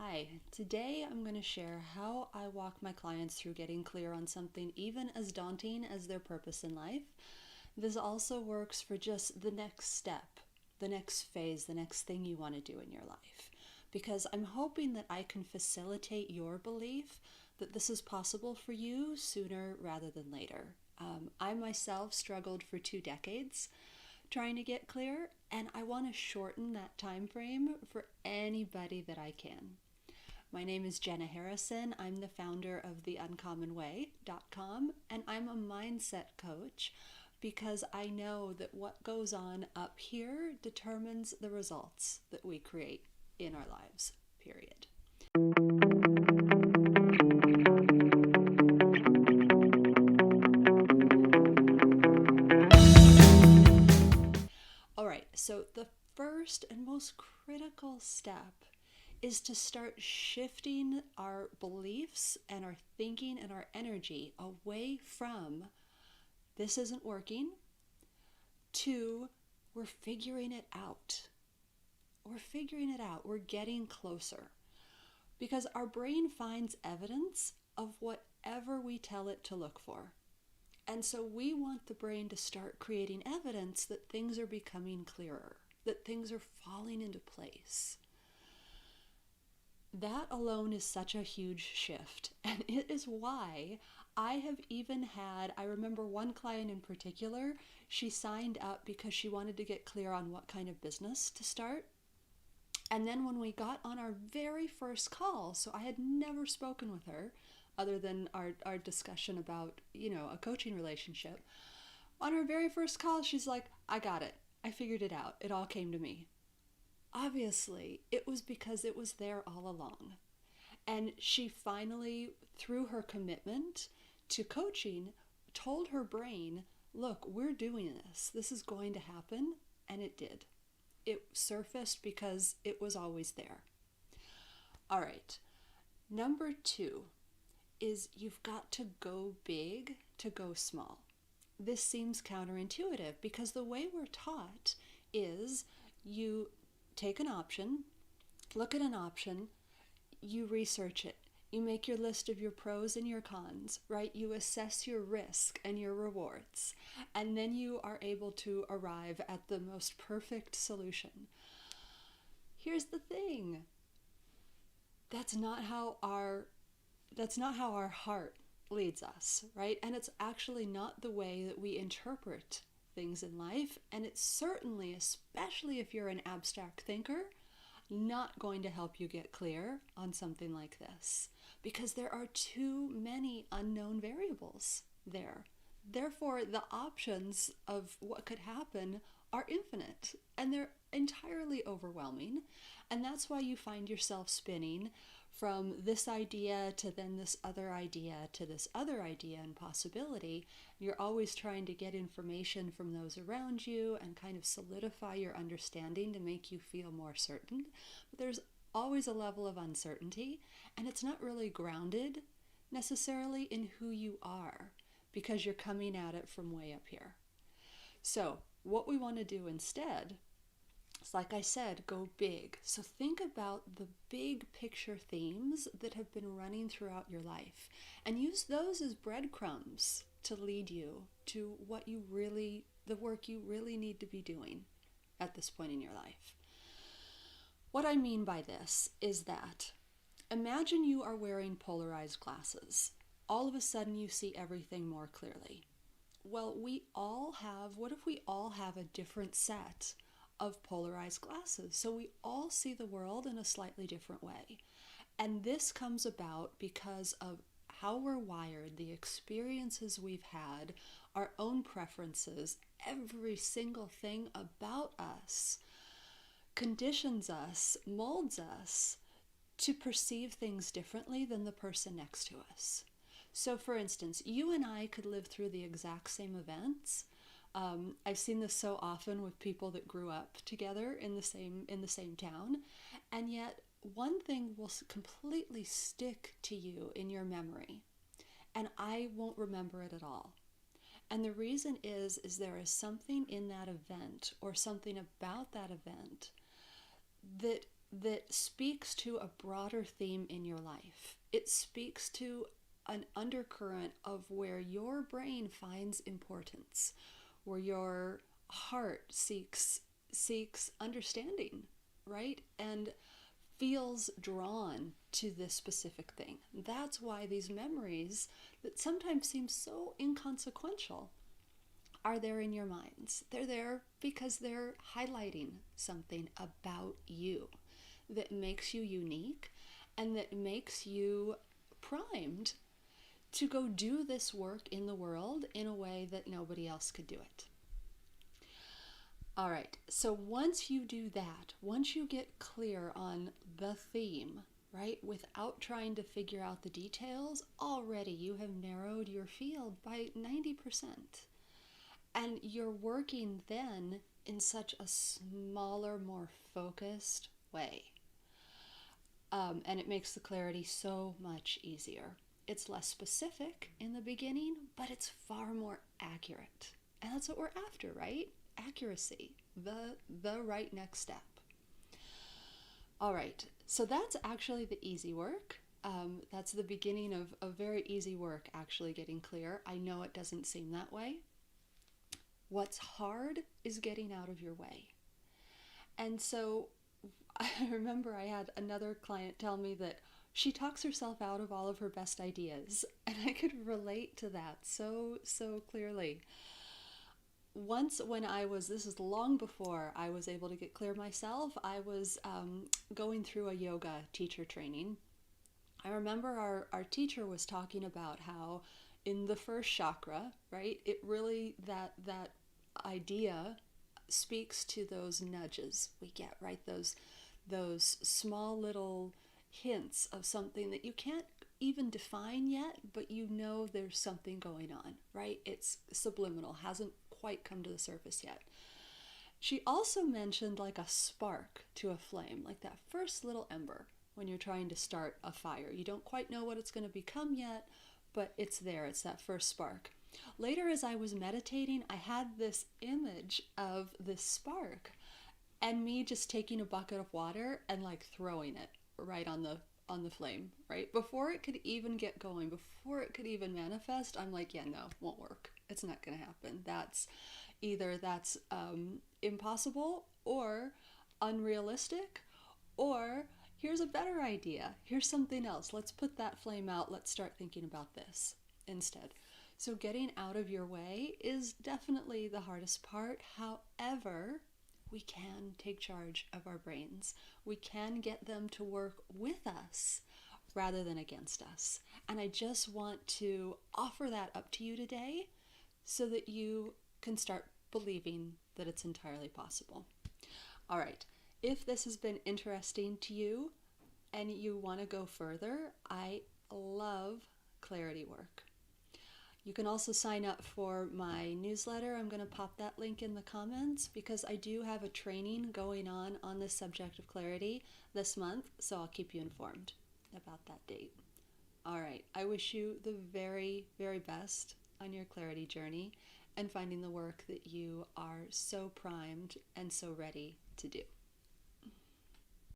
Hi, today I'm going to share how I walk my clients through getting clear on something even as daunting as their purpose in life. This also works for just the next step, the next phase, the next thing you want to do in your life. Because I'm hoping that I can facilitate your belief that this is possible for you sooner rather than later. I myself struggled for 2 decades trying to get clear, and I want to shorten that time frame for anybody that I can. My name is Jenna Harrison. I'm the founder of theuncommonway.com, and I'm a mindset coach because I know that what goes on up here determines the results that we create in our lives, period. All right, so the first and most critical step is to start shifting our beliefs and our thinking and our energy away from this isn't working to we're figuring it out. We're figuring it out. We're getting closer. Because our brain finds evidence of whatever we tell it to look for. And so we want the brain to start creating evidence that things are becoming clearer, that things are falling into place. That alone is such a huge shift. And it is why I have even had, I remember one client in particular, she signed up because she wanted to get clear on what kind of business to start. And then when we got on our very first call, so I had never spoken with her other than our discussion about, a coaching relationship. On our very first call, she's like, I got it. I figured it out. It all came to me. Obviously, it was because it was there all along. And she finally, through her commitment to coaching, told her brain, look, we're doing this. This is going to happen. And it did. It surfaced because it was always there. All right. Number 2 is you've got to go big to go small. This seems counterintuitive because the way we're taught is you take an option, look at an option, you research it. You make your list of your pros and your cons, right? You assess your risk and your rewards, and then you are able to arrive at the most perfect solution. Here's the thing. That's not how our heart leads us, right? And it's actually not the way that we interpret things in life, and it's certainly, especially if you're an abstract thinker, not going to help you get clear on something like this because there are too many unknown variables there. Therefore, the options of what could happen are infinite and they're entirely overwhelming. And that's why you find yourself spinning from this idea to then this other idea to this other idea and possibility. You're always trying to get information from those around you and kind of solidify your understanding to make you feel more certain. But there's always a level of uncertainty, and it's not really grounded necessarily in who you are because you're coming at it from way up here. So what we want to do instead, it's like I said, go big. So think about the big picture themes that have been running throughout your life and use those as breadcrumbs to lead you to the work you really need to be doing at this point in your life. What I mean by this is that imagine you are wearing polarized glasses. All of a sudden you see everything more clearly. Well, what if we all have a different set of polarized glasses? So we all see the world in a slightly different way. And this comes about because of how we're wired, the experiences we've had, our own preferences, every single thing about us conditions us, molds us to perceive things differently than the person next to us. So for instance, you and I could live through the exact same events. I've seen this so often with people that grew up together in the same town, and yet one thing will completely stick to you in your memory, and I won't remember it at all. And the reason is there is something in that event or something about that event that that speaks to a broader theme in your life. It speaks to an undercurrent of where your brain finds importance, where your heart seeks understanding, right? And feels drawn to this specific thing. That's why these memories that sometimes seem so inconsequential are there in your minds. They're there because they're highlighting something about you that makes you unique and that makes you primed to go do this work in the world in a way that nobody else could do it. All right, so once you do that, once you get clear on the theme, right, without trying to figure out the details, already you have narrowed your field by 90%. And you're working then in such a smaller, more focused way. And it makes the clarity so much easier. It's less specific in the beginning, but it's far more accurate. And that's what we're after, right? Accuracy, the right next step. All right, so that's actually the easy work. That's the beginning of very easy work, actually getting clear. I know it doesn't seem that way. What's hard is getting out of your way. And so I remember I had another client tell me that she talks herself out of all of her best ideas. And I could relate to that so clearly. Once when this is long before I was able to get clear myself, I was going through a yoga teacher training. I remember our teacher was talking about how in the first chakra, right, it really, that idea speaks to those nudges we get, right, those small little hints of something that you can't even define yet, but you know there's something going on, right? It's subliminal, hasn't quite come to the surface yet. She also mentioned like a spark to a flame, like that first little ember when you're trying to start a fire. You don't quite know what it's going to become yet, but it's there. It's that first spark. Later, as I was meditating, I had this image of this spark and me just taking a bucket of water and like throwing it right on the flame, right? Before it could even get going, before it could even manifest, I'm like, yeah, no, won't work. It's not going to happen. That's impossible or unrealistic, or here's a better idea. Here's something else. Let's put that flame out. Let's start thinking about this instead. So getting out of your way is definitely the hardest part. However, we can take charge of our brains. We can get them to work with us rather than against us. And I just want to offer that up to you today so that you can start believing that it's entirely possible. All right, if this has been interesting to you and you want to go further, I love clarity work. You can also sign up for my newsletter. I'm going to pop that link in the comments because I do have a training going on this subject of clarity this month, so I'll keep you informed about that date. All right, I wish you the very, very best on your clarity journey and finding the work that you are so primed and so ready to do.